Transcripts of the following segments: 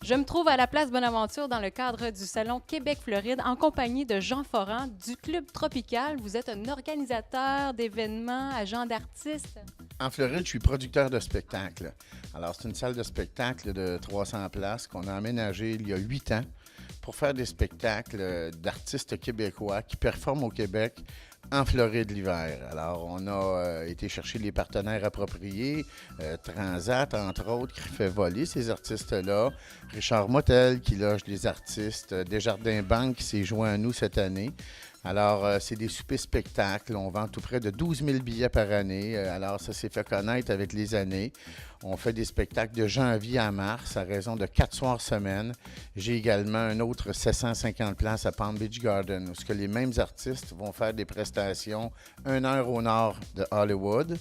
Je me trouve à la place Bonaventure dans le cadre du Salon Québec-Floride en compagnie de Jean Foran du Club Tropical. Vous êtes un organisateur d'événements, agent d'artistes. En Floride, je suis producteur de spectacles. Alors, c'est une salle de spectacle de 300 places qu'on a aménagée il y a 8 ans pour faire des spectacles d'artistes québécois qui performent au Québec en Floride l'hiver. Alors, on a été chercher les partenaires appropriés, Transat, entre autres, qui fait voler ces artistes-là, Richard Motel, qui loge les artistes, Desjardins Banque, qui s'est joint à nous cette année. Alors, c'est des soupers spectacles. On vend tout près de 12 000 billets par année. Alors, ça s'est fait connaître avec les années. On fait des spectacles de janvier à mars à raison de 4 soirs semaine. J'ai également un autre 750 places à Palm Beach Garden où les mêmes artistes vont faire des prestations 1 heure au nord de Hollywood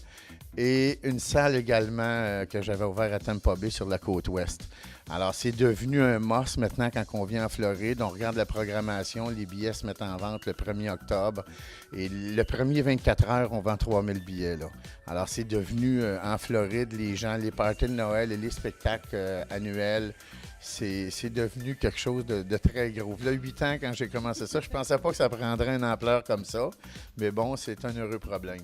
et une salle également que j'avais ouverte à Tampa Bay sur la côte ouest. Alors, c'est devenu un must maintenant quand on vient en Floride. On regarde la programmation, les billets se mettent en vente le 1er octobre. Et le premier 24 heures, on vend 3 000 billets. Là. Alors, c'est devenu en Floride, les gens, les parties de Noël et les spectacles annuels, c'est devenu quelque chose de très gros. Là, 8 ans, quand j'ai commencé ça, je ne pensais pas que ça prendrait une ampleur comme ça. Mais bon, c'est un heureux problème.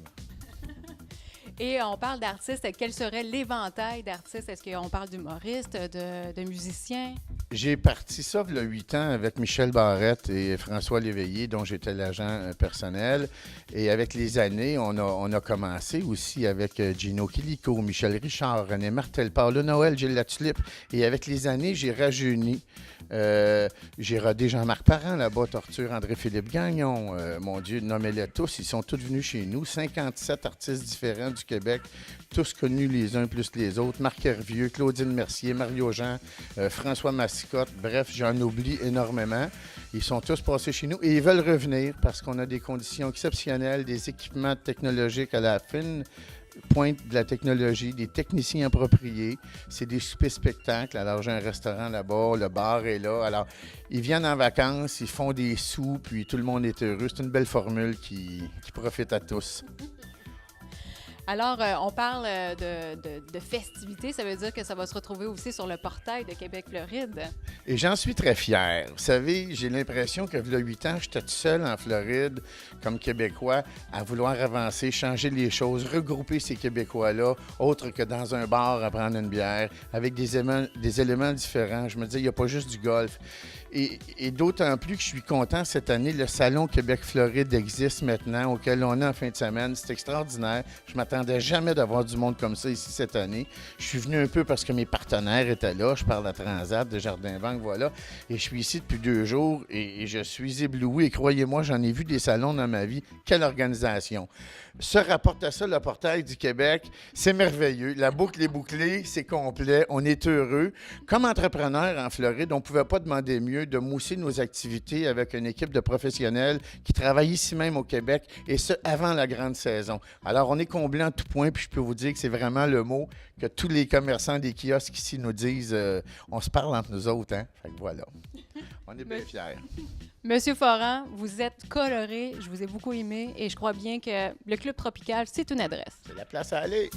Et on parle d'artistes. Quel serait l'éventail d'artistes? Est-ce qu'on parle d'humoristes, de musiciens? J'ai parti ça il y a 8 ans avec Michel Barrette et François Léveillé, dont j'étais l'agent personnel. Et avec les années, on a commencé aussi avec Gino Chilico, Michel Richard, René Martel, Paolo Noël, Gilles Latulippe. Et avec les années, j'ai rajeuni. J'ai rodé Jean-Marc Parent là-bas, Torture, André-Philippe Gagnon. Mon Dieu, nommez-les tous. Ils sont tous venus chez nous. 57 artistes différents du Québec, tous connus les uns plus les autres. Marc Hervieux, Claudine Mercier, Mario Jean, François Massicotte. Bref, j'en oublie énormément. Ils sont tous passés chez nous et ils veulent revenir parce qu'on a des conditions exceptionnelles, des équipements technologiques à la fine pointe de la technologie, des techniciens appropriés. C'est des soupers spectacles. Alors, j'ai un restaurant là-bas, le bar est là. Alors, ils viennent en vacances, ils font des sous, puis tout le monde est heureux. C'est une belle formule qui profite à tous. Alors, on parle de festivités. Ça veut dire que ça va se retrouver aussi sur le portail de Québec-Floride. Et j'en suis très fier. Vous savez, j'ai l'impression que, il y a 8 ans, j'étais tout seul en Floride, comme Québécois, à vouloir avancer, changer les choses, regrouper ces Québécois-là, autre que dans un bar à prendre une bière, avec des éléments différents. Je me disais, il n'y a pas juste du golf. Et d'autant plus que je suis content cette année, le Salon Québec-Floride existe maintenant, auquel on est en fin de semaine. C'est extraordinaire. Je ne m'attendais jamais d'avoir du monde comme ça ici cette année. Je suis venu un peu parce que mes partenaires étaient là. Je parle à Transat, Desjardins Banque, voilà. Et je suis ici depuis 2 jours et je suis ébloui. Et croyez-moi, j'en ai vu des salons dans ma vie. Quelle organisation! Se rapporte à ça, le portail du Québec. C'est merveilleux. La boucle est bouclée, c'est complet. On est heureux. Comme entrepreneur en Floride, on ne pouvait pas demander mieux de mousser nos activités avec une équipe de professionnels qui travaillent ici même au Québec, et ce, avant la grande saison. Alors, on est comblé en tout point, puis je peux vous dire que c'est vraiment le mot que tous les commerçants des kiosques ici nous disent. On se parle entre nous autres, hein? Fait que voilà. On est bien fiers. Monsieur Foran, vous êtes coloré, je vous ai beaucoup aimé et je crois bien que le Club Tropical, c'est une adresse. C'est la place à aller.